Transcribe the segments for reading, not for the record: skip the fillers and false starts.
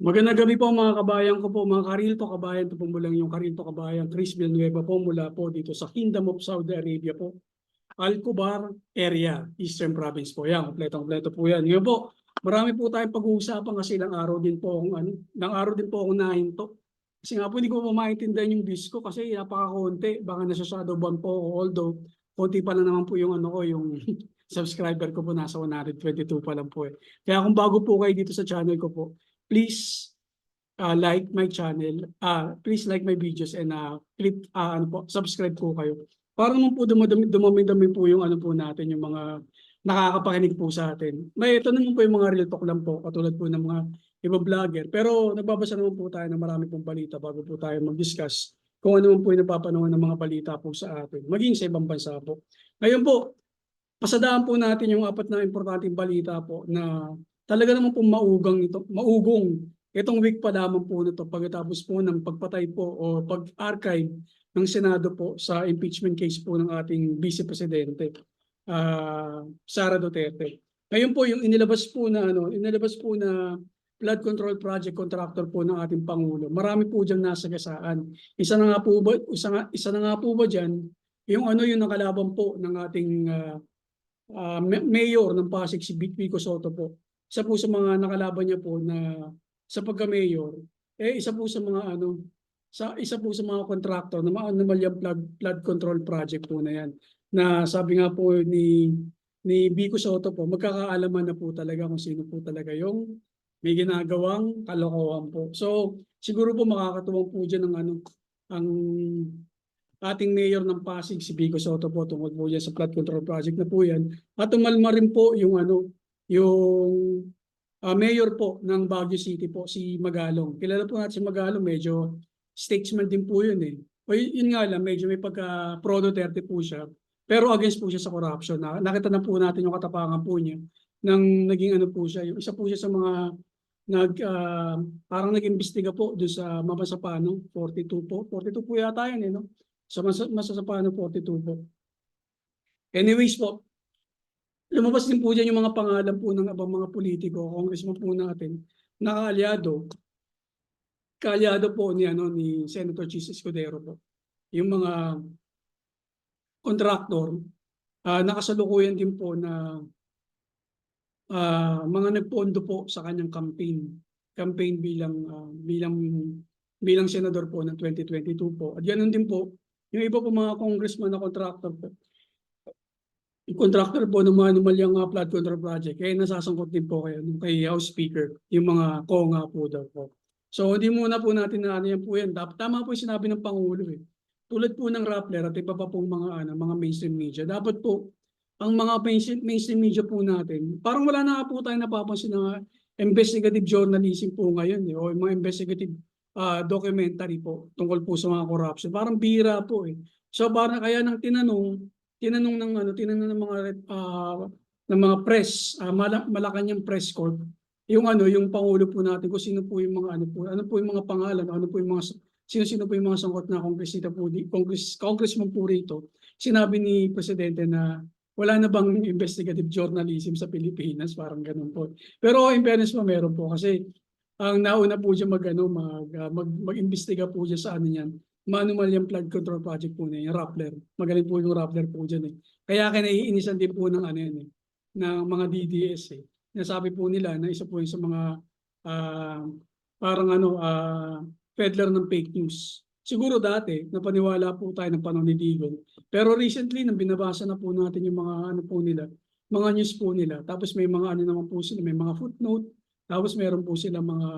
Magandang gabi po mga kabayan ko po, mga Karilto kabayan. Ito po mulang yung Karilto kabayan, Chris Villanueva po mula po dito sa Kingdom of Saudi Arabia po. Al-Kubar area, Eastern Province po. Yan, kompletong-kompleto po yan. Ngayon po, marami po tayong pag-uusapan kasi ilang araw din po akong ilang araw din po akong nahinto. Kasi nga po hindi ko po maintindihan yung disco kasi napaka-konti. Baka nasa-shadow ban po ako. Although, konti pa lang naman po yung ano ko, yung subscriber ko po nasa 122 pa lang po eh. Kaya kung bago po kayo dito sa channel ko po, please like my channel, please like my videos and click ano po, subscribe po kayo. Para naman po dumami-dami po yung ano po natin, yung mga nakakapakinig po sa atin. May ito naman po yung mga real talk lang po, katulad po ng mga ibang vlogger. Pero nagbabasa naman po tayo ng marami pong balita bago po tayo mag-discuss kung ano man po yung napapanahon ng mga balita po sa atin, maging sa ibang bansa po. Ngayon po, pasadaan po natin yung apat na importanteng balita po na talaga naman po maugong itong week pa lamang po nito pagkatapos po ng pagpatay po o pag-archive ng Senado po sa impeachment case po ng ating Vice Presidente, Sara Duterte. Ngayon po yung inilabas po na flood control project contractor po ng ating Pangulo. Marami po diyang nasagasaan. Isa na nga po ba diyan yung nakalaban po ng ating mayor ng Pasig, si Vico Soto po. Isa po sa mga nakalaban niya po na sa pagka-mayor, isa po sa mga isa po sa mga contractor na maanomalyang flood control project po na yan. Na sabi nga po ni Vico Soto po, magkakaalaman na po talaga kung sino po talaga yung may ginagawang kalokohan po. So, siguro po makakatuwang po dyan ang ating mayor ng Pasig, si Vico Soto po, tungkol po yan sa flood control project na po yan. At umalma rin po yung mayor po ng Baguio City po, si Magalong. Kilala po natin si Magalong, medyo statesman din po yun eh. O yun nga lang, medyo may pagka pro Duterte po siya. Pero against po siya sa corruption. Nakita na po natin yung katapangan po niya nang naging ano po siya. Yung isa po siya sa mga parang nag-imbestiga po doon sa Mapasapano, 42 po. 42 po yata yan eh, no? Sa Masasapano 42 po. Anyways po, lumabas din po dyan yung mga pangalan po ng abang mga politiko, congressman po natin, na kaalyado po ni Senator Chis Escudero po. Yung mga contractor, nakasalukuyan din po na mga nagpondo po sa kanyang campaign bilang senador po ng 2022 po. At ganoon din po, yung iba po mga congressman na contractor po, yung contractor po ng mga anomalyang flood control project, kaya nasasangkot din po kayo kay House Speaker, yung mga konga po daw po. So hindi muna po natin na ano yan po yan. Tama po yung sinabi ng Pangulo eh. Tulad po ng Rappler at iba pa pong mga mainstream media. Dapat po, ang mga mainstream media po natin, parang wala na po tayong napapansin na investigative journalism po ngayon eh, o mga investigative documentary po tungkol po sa mga corruption. Parang bira po eh. So parang kaya nang tinanong ng mga press, Malacanang Press Corp, yung pangulo po natin kung sino po yung mga ano po yung mga pangalan, ano po yung mga sino-sino po yung mga sangkot na congressman po rito. Sinabi ni Presidente na wala na bang investigative journalism sa Pilipinas, parang ganun po. Pero in fairness po, meron po kasi ang nauna po dyan mag-imbestiga po dyan sa ano yan, manual yung flood control project po niya, yung Rappler. Magaling po yung Rappler po dyan eh. Kaya kinaiinisan din po ng ng mga DDS eh. Nasabi po nila na isa po yung sa mga parang peddler ng fake news. Siguro dati, napaniwala po tayo ng panahon ni Digong. Pero recently, nang binabasa na po natin yung mga mga news po nila. Tapos may mga naman po sila, may mga footnote. Tapos meron po sila mga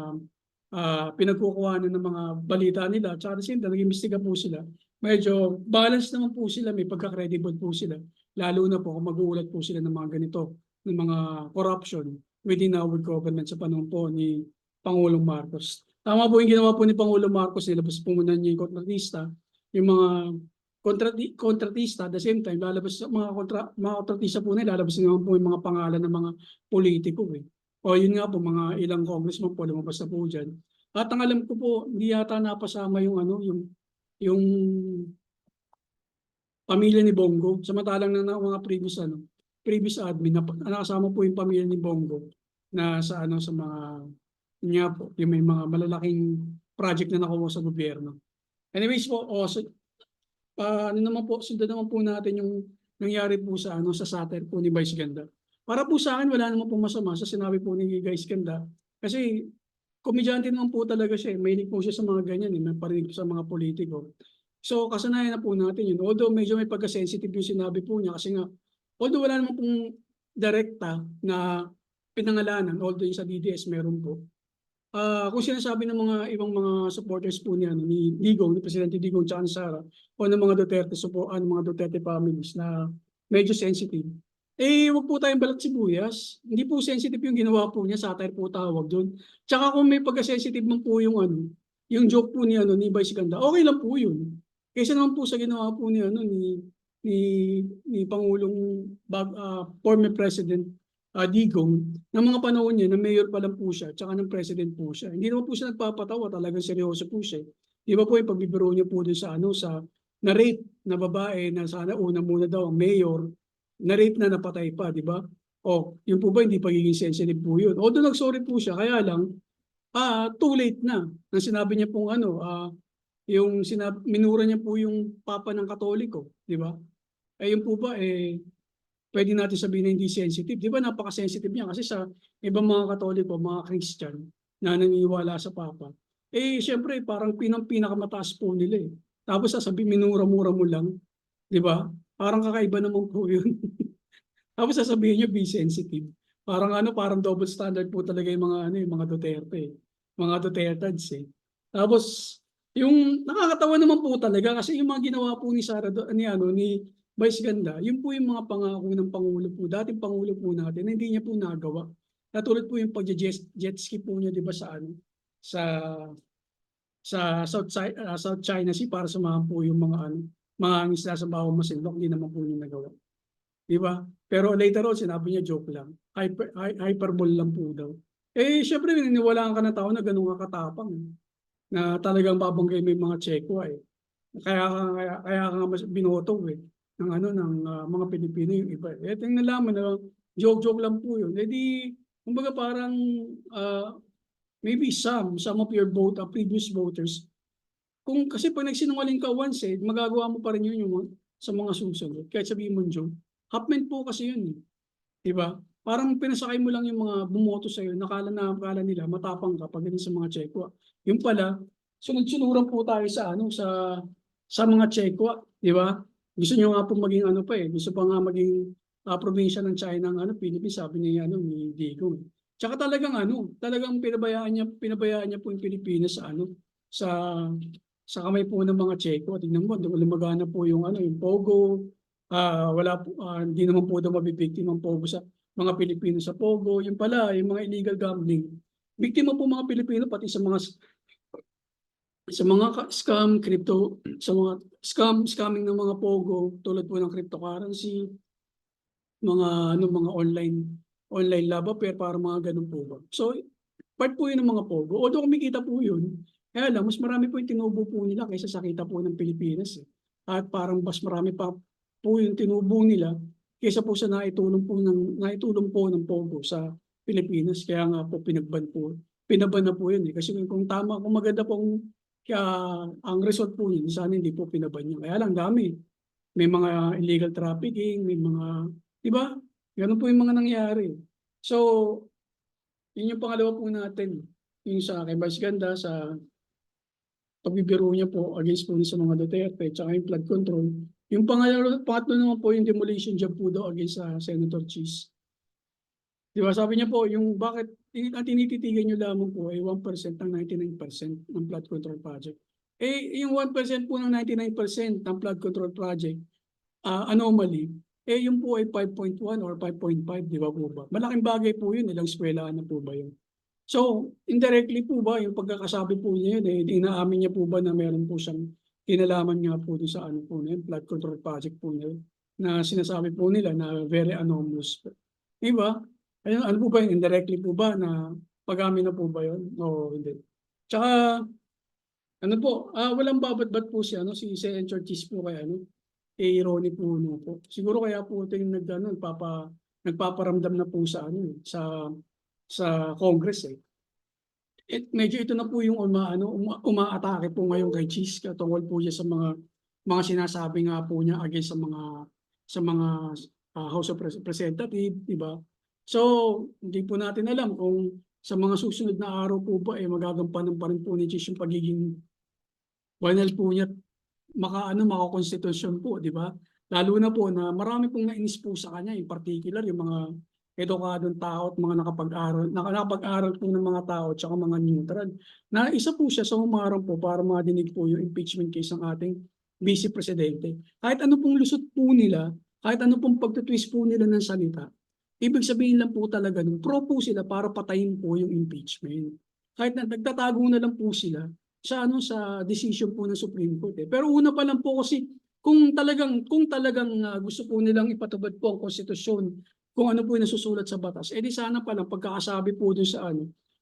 pinagkukuhanan ng mga balita nila. Tsaka the same time, nag-imbestiga po sila. Medyo balance naman po sila, may pagka-credible po sila. Lalo na po kung mag-uulat po sila ng mga ganito, ng mga corruption within our government sa panahon po ni Pangulong Marcos. Tama po yung ginawa po ni Pangulong Marcos, nilabas po muna niya yung kontratista, yung mga kontratista, at the same time, lalabas mga kontratista po nila, lalabas naman po yung mga pangalan ng mga politiko eh. O yun nga po, mga ilang congressman po, lumabas na po dyan. At ang alam ko po, hindi yata napasama yung pamilya ni Bongo. Samantalang na mga previous admin, nakasama po yung pamilya ni Bongo na sa mga Yun nga po, yung may mga malalaking project na nakuha sa gobyerno. Anyways po, ano naman po, sundan naman po natin yung nangyari po sa sa satire po ni Vice Ganda. Para po sa akin, wala naman po masama sa sinabi po ni Vice Ganda. Kasi komedyante naman po talaga siya. Mahilig po siya sa mga ganyan, may parinig sa mga politiko. So, kasanayan na po natin yun. Although medyo may pagka-sensitive yung sinabi po niya kasi nga, although wala naman pong direkta na pinangalanan, although yung sa DDS meron po. Kung sinasabi ng mga ibang mga supporters po niya, ni Digong, ni Presidente Digong, tsaka ni Sara, o ng mga Duterte, ng mga Duterte families na medyo sensitive, wag po tayong balat sibuyas. Hindi po sensitive yung ginawa po niya, satire po tawag doon. Tsaka kung may pagka-sensitive man po yung yung joke po ni ni Vice Ganda, okay lang po yun. Kaysa naman po sa ginawa po ni ni, ni Pangulong former President Digong, ng mga panahon niya na mayor pa lang po siya, tsaka ng president po siya. Hindi naman po siya nagpapatawa, talagang seryoso po siya. Di ba po yung pagbibiro niya po dun sa sa na-rape na babae na sana una muna daw ang mayor, na-rape na napatay pa, di ba? O, yun po ba hindi pagiging sensitive po yun? Although nag-sorry po siya, kaya lang, too late na. Nang sinabi niya pong minura niya po yung Papa ng Katoliko, di ba? Yun po ba, pwede natin sabihin na hindi sensitive. Di ba napaka-sensitive niya kasi sa ibang mga Katoliko, mga Christian na naniniwala sa Papa. Siyempre, parang pinakamataas po nila eh. Tapos sasabihin, minura-mura mo lang. Di ba? Parang kakaiba naman po yun. Tapos sasabihin niyo, be sensitive. Parang parang double standard po talaga yung mga yung mga Duterte. Mga Dutertads eh. Tapos, yung nakakatawa naman po talaga kasi yung mga ginawa po ni Sara, ni Vice Ganda, yun po yung mga pangako ng Pangulo po, dating Pangulo po natin, na hindi niya po nagawa. Katulad po yung pag-jet ski po niya, di ba, sa South China Sea para sumahan po yung mga isla sa bawang masinlok, hindi naman po niya nagawa. Di ba? Pero later on, sinabi niya joke lang. Hyperbole lang po daw. Syempre, niniwalaan ka na tao na ganun ka katapang. Na talagang babanggay mo yung mga Chekwa eh. Kaya ka nga mas binoto eh ng mga Pilipino yung iba. Tingnan nalaman na joke lang po yun. Kumbaga parang maybe some of your previous voters, kasi pag nagsinungaling ka once magagawa mo pa rin yun yung sa mga susunod. Kahit sabihin mo joke. Half-meant po kasi yun eh. Diba? Parang pinasakay mo lang yung mga bumoto sa'yo, nakala nila matapang ka pag sa mga Chekwa. Yung pala, sunod-sunuran po tayo sa mga Chekwa, di ba? Gusto niyo nga po maging gusto pa nga maging probinsya ng China ng Philippines, sabi niya ni Digong. Tsaka talagang pinabayaan niya po yung Pilipinas sa kamay po ng mga Chekwa. Tingnan mo, lumagana po yung Pogo, hindi naman po daw mabibiktima ang Pogo sa mga Pilipino sa Pogo. Yung pala, yung mga illegal gambling. Biktima po mga Pilipino pati sa mga scam, crypto, sa mga scamming ng mga Pogo tulad po ng cryptocurrency, mga online laba para mga ganun po ba. So, part po yun ng mga Pogo. Although kumikita po yun, kaya lang, mas marami po yung tinubo po nila kaysa sa kita po ng Pilipinas. At parang mas marami pa po yung tinubo nila kaysa po sa naitulong po ng Pogo sa Pilipinas. Kaya nga po pinaban na po yun eh. Kasi kung maganda pong ang result po yun, sana hindi po pinaban yun. Kaya lang dami. May mga illegal trafficking, may mga, di ba? Ganun po yung mga nangyari. So, yun yung pangalawa po natin. Yung sa kay Vice Ganda, sa pagbibiro niya po against po sa mga Duterte, tsaka yung flood control. Yung pangatlo naman po yung demolition job po daw against sa Senator Cheese. Di ba? Sabi niya po, yung bakit ang tinititigan niyo lamang po ay 1% ng 99% ng flood control project. Yung 1% po ng 99% ng flood control project, anomaly, yun po ay 5.1 or 5.5, di ba po ba? Malaking bagay po yun, ilang eskwelahan na po ba yun? So, indirectly po ba, yung pagkakasabi po niya yun, inaamin niya po ba na meron po siyang kinalaman nga po doon sa po na yun, flood control project po na yun, na sinasabi po nila na very anomalous. Diba? Ano po ba yun? Indirectly po ba na pag-amin na po ba yun? O hindi? Tsaka, walang babat-bat po si Senator Cheese po kaya irony po po. Siguro kaya po ito yung nagpaparamdam na po sa sa Congress eh. medyo ito na po yung umaatake po ngayon kay Cheese tungkol po siya sa mga sinasabi nga po niya against sa mga House of Representative, di ba? So, hindi po natin alam kung sa mga susunod na araw po ba magagampanan pa rin po ni Cheese yung pagiging banal po niya makakonstitusyon po, di ba? Lalo na po na marami pong nainis po sa kanya, in particular yung mga edukadong tao at mga nakapag-aral po ng mga tao at saka mga neutral. Na isa po siya sa humarang po para madinig po yung impeachment case ng ating Vice Presidente. Kahit ano pong lusot po nila, kahit ano pong pagtutwist po nila ng salita, ibig sabihin lang po talaga nun, pro po sila para patayin po yung impeachment. Kahit na nagtatago na lang po sila sa decision po ng Supreme Court. Pero una pa lang po kasi kung talagang gusto po nilang ipatubad po ang konstitusyon, kung ano po yung nasusulat sa batas, edi sana pa lang pagkakasabi po dun sa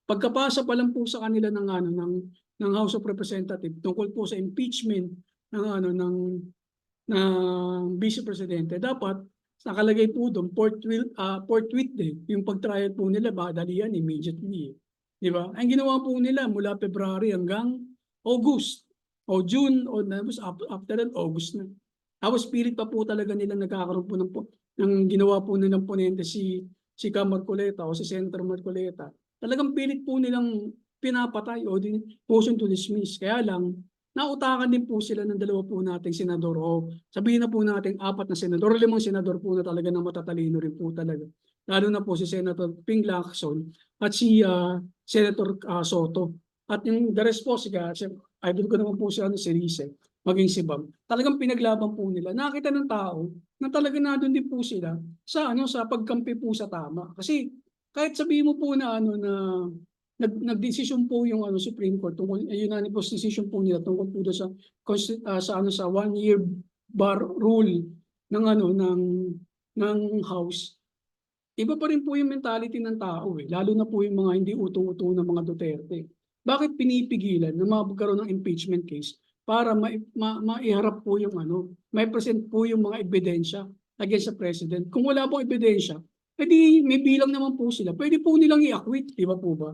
pagkapasa pa lang po sa kanila ng House of Representatives tungkol po sa impeachment ng Vice Presidente, dapat nakalagay po doon forthwith din yung pag-trial po nila, madalian immediately. Di ba? Ang ginawa po nila mula February hanggang August o June o after that August na. Tapos pilit pa po talaga nila nagkakaroon po ng ginawa po nilang ponente si Ka Marcoleta o si Senator Marcoleta. Talagang pilit po nilang pinapatay o motion to dismiss. Kaya lang, nautakan din po sila ng dalawa po nating senador o sabihin na po natin 4 na senador, 5 senador po na talaga na matatalino rin po talaga. Lalo na po si Senator Ping Lacson at si Senator Soto. At yung the rest po, idol ko naman po si Rize, maging si Bam. Talagang pinaglaban po nila. Nakita ng tao na talaga na doon din po sila sa pagkampi po sa tama. Kasi kahit sabihin mo po na nagdesisyon po yung Supreme Court tungkol unanimous decision po nila tungkol po sa 1 year bar rule ng House. Iba pa rin po yung mentality ng tao lalo na po yung mga hindi uto-uto ng mga Duterte. Bakit pinipigilan na magkaroon ng impeachment case para maiharap po yung may present po yung mga ebidensya against the president. Kung wala pong ebidensya, edi may bilang naman po sila. Pwede po nilang i-acquit, di ba po ba?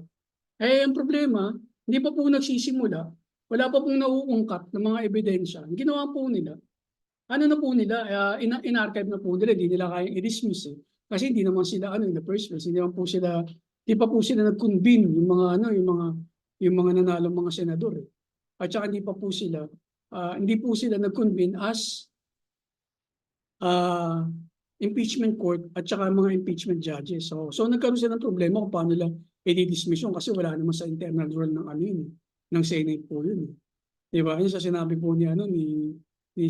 Ang problema, hindi pa po nagsisimula, wala pa pong nauungkat ng mga ebidensya. Ang ginawa po nila, na po nila, in-archive na po nila, hindi nila kayang i-dismiss Kasi hindi naman sila in the first place, hindi pa po sila nag-convene yung mga nanalong mga senador. At saka hindi po sila nag-convene as impeachment court at saka mga impeachment judges. So nagkaroon sila ng problema kung paano lang i-dismiss yun kasi wala naman sa internal rule ng Senate po yun. Diba? Yun sa sinabi po ni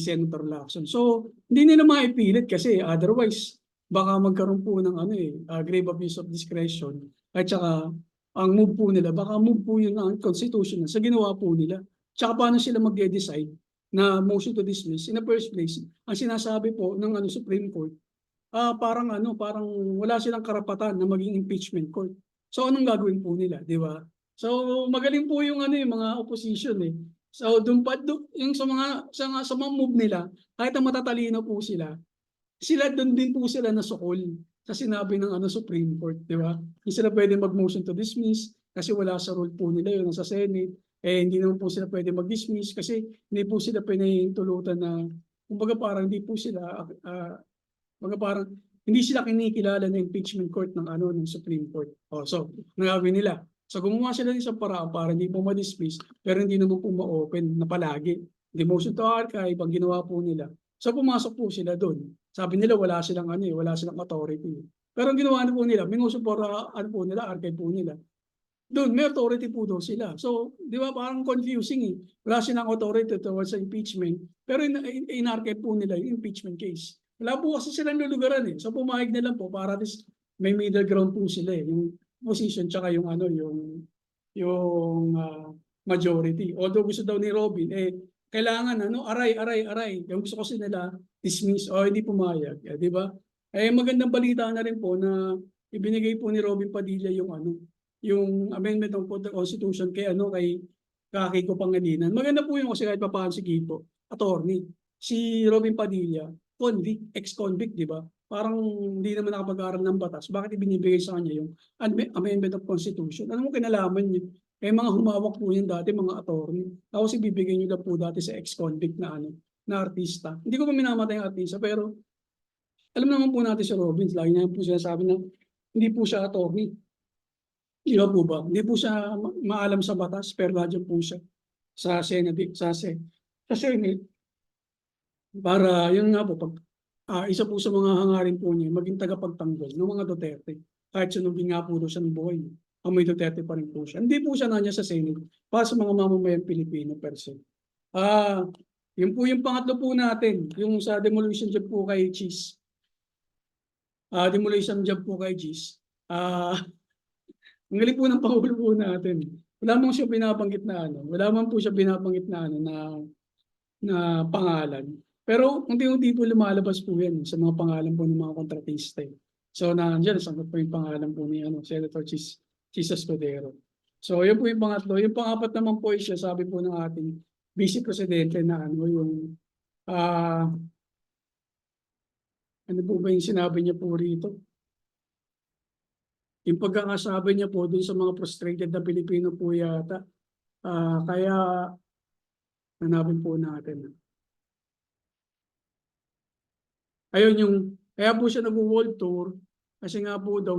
Senator Lacson. So hindi nila maipilit kasi otherwise baka magkaroon po ng grave abuse of discretion at saka ang move po nila, baka move po yun ang constitution sa ginawa po nila. Tsaka paano sila mag-decide na motion to dismiss in the first place. Ang sinasabi po ng Supreme Court, parang wala silang karapatan na maging impeachment court. So anong gagawin po nila, di ba? So magaling po yung yung mga opposition So yung sa mga move nila, kahit ang matatalino po sila doon din po sila nasukol sa sinabi ng Supreme Court, di ba? Hindi sila pwede mag-motion to dismiss kasi wala sa rule po nila yun sa Senate. Hindi naman po sila pwede mag-dismiss kasi hindi po sila pinahintulutan na kumbaga parang hindi po sila parang hindi sila kinikilala ng impeachment court ng Supreme Court. So, nagawin nila. So, gumawa sila ng isang paraan para hindi po ma-dismiss pero hindi naman po ma-open na palagi. The motion to archive, ang ginawa po nila. So, pumasok po sila doon. Sabi nila wala silang authority. Pero ang ginawa po nila, minuso po archive po nila. Doon, may authority po doon sila. So, di ba parang confusing Wala silang authority towards impeachment. Pero in-archive po nila yung impeachment case. Wala po kasi silang lulugaran So, pumayag na lang po para may middle ground po sila Yung position tsaka yung majority. Although gusto daw ni Robin, kailangan aray. Yung gusto kasi nila dismiss o hindi pumayag. Di ba? Magandang balita na rin po na ibinigay po ni Robin Padilla yung amendment ng Constitution kay Kiko Pangilinan. Maganda po yung kasi kahit papahan si Kiko, attorney. Si Robin Padilla, ex-convict, di ba? Parang hindi naman nakapag-aaral ng batas. Bakit ibinibigay sa kanya yung amendment of Constitution? Ano mo kinalaman Eh mga humawak po yun dati, mga attorney. Tapos ibibigay nyo lang po dati sa ex-convict na ano, na artista. Hindi ko pa minamatay ang artista, pero alam naman po natin si Robbins, lagi na po sinasabi na hindi po siya attorney. Di ba po ba? Hindi po siya maalam sa batas, pero nandiyan po siya sa Senate, sa Senate, para yun nga po, pag, isa po sa mga hangarin po niya, maging tagapagtanggol ng mga Duterte. Kahit sinubing nga po doon siya ng buhay, amoy Duterte pa rin po siya. Hindi po siya nandiyan sa Senate, para sa mga mamamayang Pilipino per se. Yun po yung pangatlo po natin, yung sa demolition job po kay Cheese. Demolition job po kay Cheese. Ang galing po ng Pangulo po natin. Wala man siya binabanggit na ano, wala man po siya binabanggit na ano na pangalan. Pero unti-unti po lumalabas po yan sa mga pangalan po ng mga kontratista. So nandiyan, sagot po yung pangalan po ni Senator Chis Escudero. So yun po yung pangatlo. Yung pangapat naman po siya, sabi po ng ating Vice Presidente na ano yung ano po ba yung sinabi niya po rito? Yung pagkakasabi niya po dun sa mga frustrated na Pilipino po yata. Kaya hanapin po natin. Ayun yung, kaya po siya nag-world tour kasi nga po daw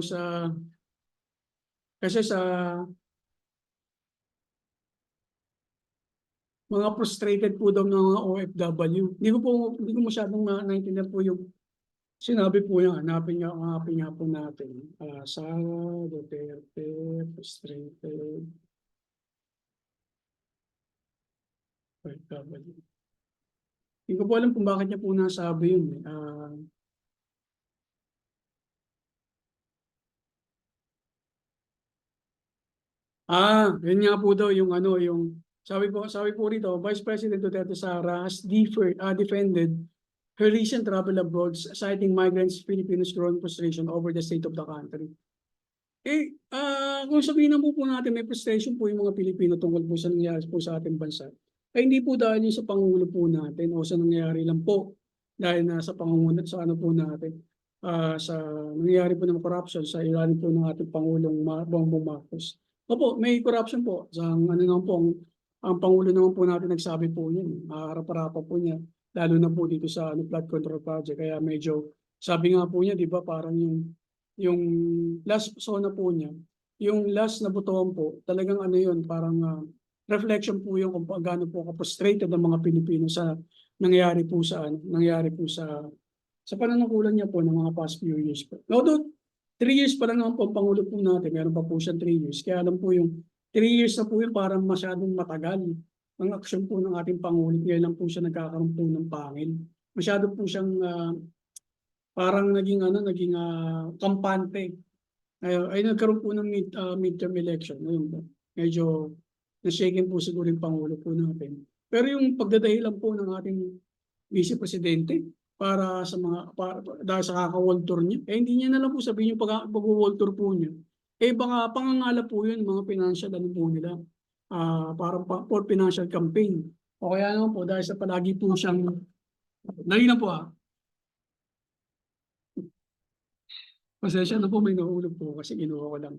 kasi sa mga frustrated po daw ng mga OFW. Hindi ko masyadong naintindihan po yung sinabi po niya, hanapin nga po natin. Sara Duterte, frustrated OFW. Hindi ko po alam kung bakit niya po nasabi yun. Yun nga po daw yung ano, yung sabi po rito, Vice President Duterte Sara has defended her recent travel abroad, citing migrants, Filipinos' growing frustration over the state of the country. Kung sabihin na po natin may frustration po yung mga Pilipino tungkol po sa nangyayari po sa ating bansa, ay hindi po dahil yung sa Pangulo po natin o sa nangyayari lang po dahil na sa pangunguna sa ano po natin, sa nangyayari po ng corruption sa ilalim po ng ating Pangulong Bongbong Marcos. Opo, may corruption po. Ang ano naman po, ang Pangulo naman po natin nagsabi po niyan, harap-harapan po niya, lalo na po dito sa flood control project. Kaya medyo, sabi nga po niya, di ba, parang yung last zona po niya, yung last na butuan po, talagang ano yun, parang reflection po yung kung gaano po ka-frustrated ng mga Pilipino sa nangyayari po sa pananungkulan niya po ng mga past few years po. Although 3 years pa lang ang Pangulo po natin, meron pa po siyang 3 years. Kaya alam po yung 3 years na po yung parang masyadong matagal ang aksyon po ng ating Pangulo. Kaya lang po siya nagkakaroon po ng pangil. Masyado po siyang parang naging kampante. Ay nagkaroon po ng midterm election. Medyo na-shaken po siguro yung Pangulo po natin. Pero yung pagdadahilan po ng ating Vice Presidente, para sa dahil sa kaka-world tour niya, hindi niya na lang po sabihin yung pag-world tour po niya. Baka pangangala po yun, mga financial ano po nila, parang for financial campaign. O kaya naman po, dahil sa palagi po siyang, dali na po pasensya na po, may nahulog po kasi kinuha ko lang.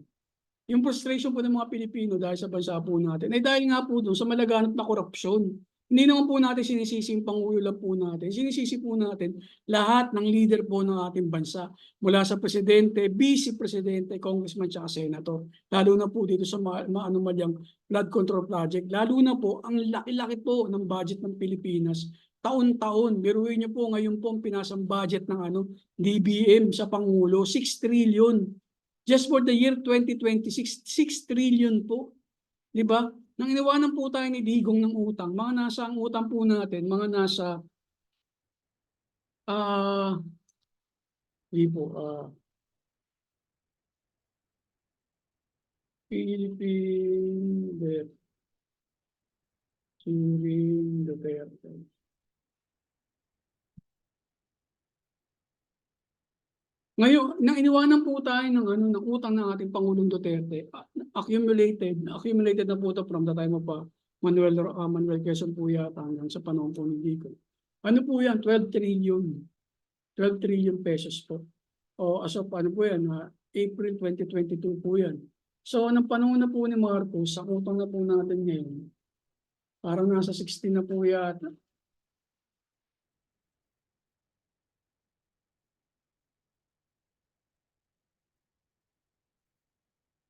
Yung frustration po ng mga Pilipino dahil sa bansa po natin, ay dahil nga po doon sa malaganap na korupsyon. Hindi naman po natin sinisisi yung Pangulo lang po natin. Sinisisi po natin lahat ng leader po ng ating bansa. Mula sa Presidente, Vice Presidente, Congressman, at Senator. Lalo na po dito sa maanumalyang flood control project. Lalo na po, ang laki-laki po ng budget ng Pilipinas. Taon-taon, biruin niyo po ngayon po ang pinasang budget ng DBM sa Pangulo, 6 trillion. Just for the year 2026, 6 trillion po. Di ba? Nang iniwanan po tayo ni Digong ng utang, mga nasa ang utang po natin, mga nasa, di po, Philippine Debt, Suring Duterte. Ngayon, nang iniwanan po tayo ng utang ng ating Pangulong Duterte, accumulated na po ito from the time of Manuel Quezon po yata hanggang sa panahon po ni Digong. Ano po yan? 12 trillion. 12 trillion pesos po. O as of ano po yan? April 2022 po yan. So, ng panahon na po ni Marcos, sa utang na po natin ngayon, parang nasa 16 na po yata.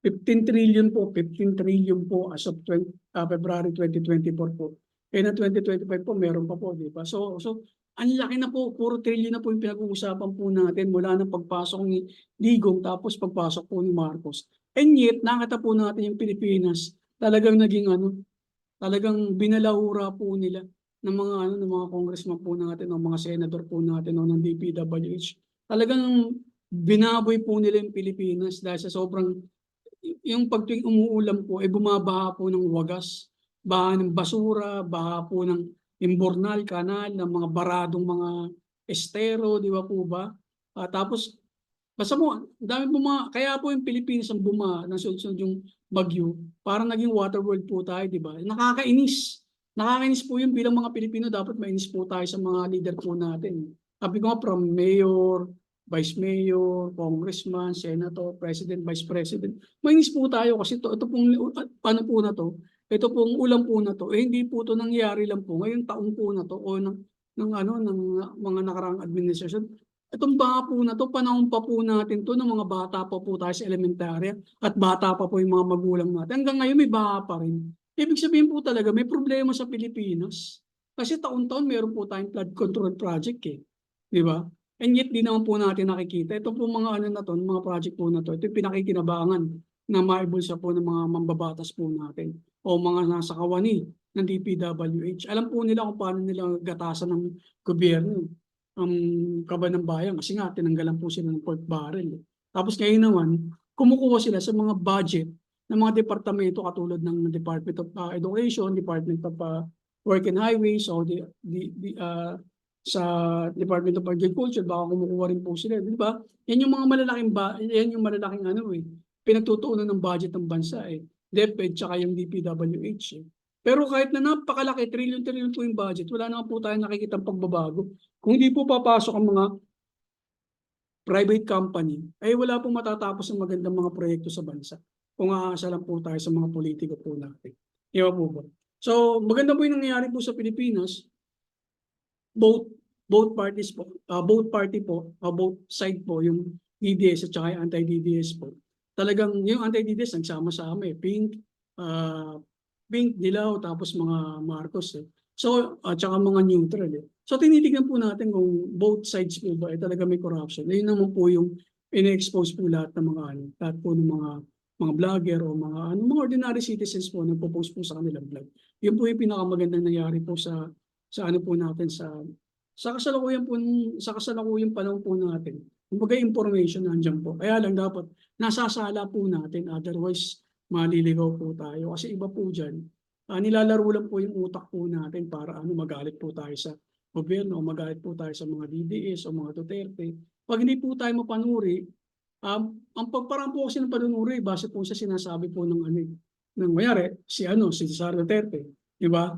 15 trillion po as of February 2024 po. Eh na 2025 po, meron pa po, di ba? So, ang laki na po, puro trillion na po yung pinag-uusapan po natin mula ng pagpasok ni Digong tapos pagpasok po ni Marcos. And yet, nakita po natin yung Pilipinas, talagang naging talagang binalahura po nila ng mga congressman po natin, ng mga senador po natin, ng DPWH. Talagang binaboy po nila yung Pilipinas dahil sa sobrang yung pag tuwing umuulan po, bumabaha po ng wagas, baha ng basura, baha po ng imbornal, kanal, ng mga baradong mga estero, di ba po ba? Tapos, basta mo, dami po kaya po yung Pilipinas ang bumaha ng sunod-sunod yung bagyo, parang naging water world po tayo, di ba? Nakakainis. Nakakainis po yun bilang mga Pilipino, dapat mainis po tayo sa mga leader po natin. Sabi ko nga, from mayor, vice mayor, congressman, senator, president, vice president. Mainis po tayo kasi ito pong ano po na to, ito pong ulam po na to, hindi po to nangyari lang po ngayong taong po na to o ng mga nakaraang administrasyon. Itong baha po na to, panahon pa po natin to ng mga bata pa po tayo sa elementarya at bata pa po yung mga magulang natin. Hanggang ngayon may baha pa rin. Ibig sabihin po talaga may problema sa Pilipinas. Kasi taon-taon meron po tayong flood control project eh. Di ba? And yet, di naman po natin nakikita. Ito po mga ano na to, mga project po na to, ito yung pinakikinabangan na maibulsa po ng mga mambabatas po natin o mga nasa kawani ng DPWH. Alam po nila kung paano nila gatasan ng gobyerno ang kaban ng bayan kasi nga tinanggalan po sila ng pork barrel. Tapos ngayon naman, kumukuha sila sa mga budget ng mga departamento katulad ng Department of Education, Department of Work and Highways, o sa Department of Agriculture, baka kumukuha rin po sila, di ba? Yan yung mga malalaking pinagtutuunan ng budget ng bansa DepEd tsaka yung DPWH Pero kahit na napakalaki, trillion-trillion po yung budget, wala naman po tayong nakikitang pagbabago. Kung hindi po papasok ang mga private company, ay wala pong matatapos ang magandang mga proyekto sa bansa. Kung aasa lang po tayo sa mga politiko po natin. Di ba po ba? So, maganda po yung nangyayari po sa Pilipinas. Both parties po, both side po, yung DDS at saka yung anti-DDS po. Talagang yung anti-DDS nagsama-sama pink, dilaw, tapos mga Marcos So, at saka mga neutral So, tinitignan po natin kung both sides po ba talaga may corruption. Ayun naman po yung ine-expose po lahat ng lahat po ng mga vlogger o mga ordinary citizens po nagpo-post po sa kanilang vlog. Yun po yung pinakamagandang nangyari po sa ano po natin sa kasalukuyang panahon po natin. Kumbaga information nandiyan po. Kaya lang dapat nasasala po natin, otherwise maliligaw po tayo. Kasi iba po dyan, nilalaro lang po yung utak po natin para magalit po tayo sa gobyerno o magalit po tayo sa mga DDS o mga Duterte. Pag hindi po tayo mapanuri, ang pagparang po kasi ng panunuri, base po sa sinasabi po ng mayari, si Sara Duterte. Di ba?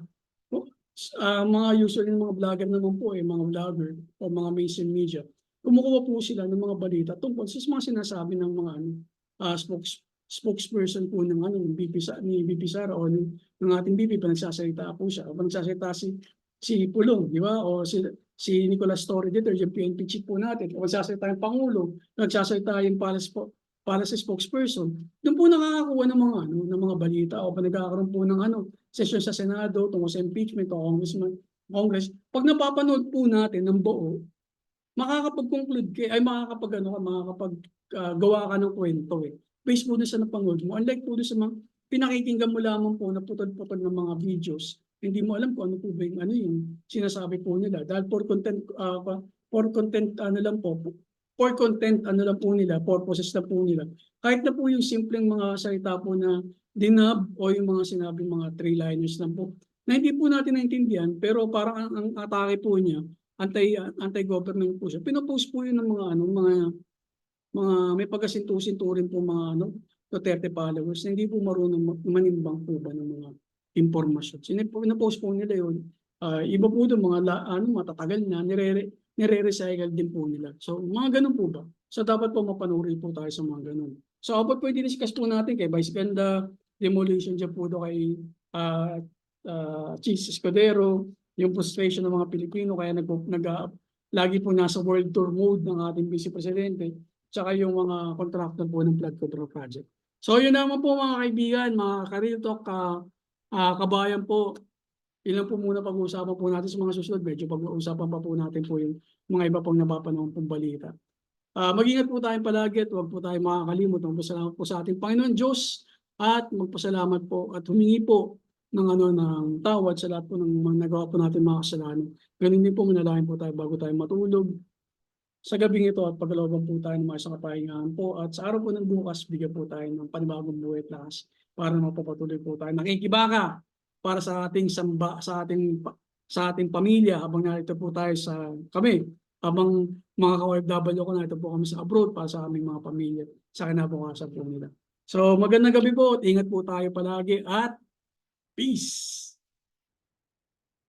Mga usually mga vlogger naman po mga vlogger o mga mainstream media, kumukuha po sila ng mga balita tungkol sa mga sinasabi ng mga spokesperson po ng ni VP Sara o ng ating VP pa nagsasalita po siya o nagsasalita si Pulong, di ba? O si Nicolas Torre dito, yung PNP chief po natin, o nagsasalita yung Pangulo, nagsasalita yung palace spokesperson. Doon po nakakakuha ng mga balita o nagkakaroon po ng session sa Senado tungkol sa impeachment o Congress. Pag napapanood po natin ng buo, makakapag-conclude makakapag-gawa ka ng kwento Based po doon sa napanood mo. Unlike po doon sa mga pinakikinggan mo lamang po na putol-putol ng mga videos, hindi mo alam kung ano po ba yung sinasabi po nila. Dahil for content nila, purposes na po nila. Kahit na po yung simpleng mga salita po na dinab o yung mga sinabing mga three-liners lang po, na hindi po natin naintindihan, pero parang ang atake po niya, anti-government po siya. Pinopost po yun ng mga may pagkasintu-sintu rin po mga Duterte followers na hindi po marunong manimbang po ba ng mga impormasyon. Pinopost po nila yun. Iba po doon, matatagal na, nire-recycle din po nila. So, mga ganun po ba? So, dapat po mapanuri po tayo sa mga ganun. So abot po yung diniscuss po natin kay Vice Ganda, demolition dyan po do kay Cheese Escudero, yung frustration ng mga Pilipino kaya lagi po nasa world tour mode ng ating Vice Presidente, tsaka yung mga contractor po ng flood control project. So yun naman po mga kaibigan, mga ka-Real Talk, kabayan po, ilan po muna pag-uusapan po natin sa mga susunod. Medyo pag-uusapan pa po natin po yung mga iba pong napapanahon pong balita. Mag-ingat po tayong palagi at huwag po tayong makakalimot. Magpasalamat po sa ating Panginoon Diyos at magpasalamat po at humingi po ng tawad sa lahat po ng mga nagawa po natin mga kasalanan. Ganun din po manalangin po tayo bago tayo matulog sa gabing ito at paglooban po tayo ng mga isang kapahingahan po at sa araw po ng bukas bigyan po tayo ng panibagong buhay at lakas para mapapatuloy po tayo. Nakikibaka para sa ating sa ating pamilya habang narito po tayo habang mga ka-OFW ko narito po kami sa abroad para sa aming mga pamilya sa kinabukasan po nila. So magandang gabi po at ingat po tayo palagi at peace!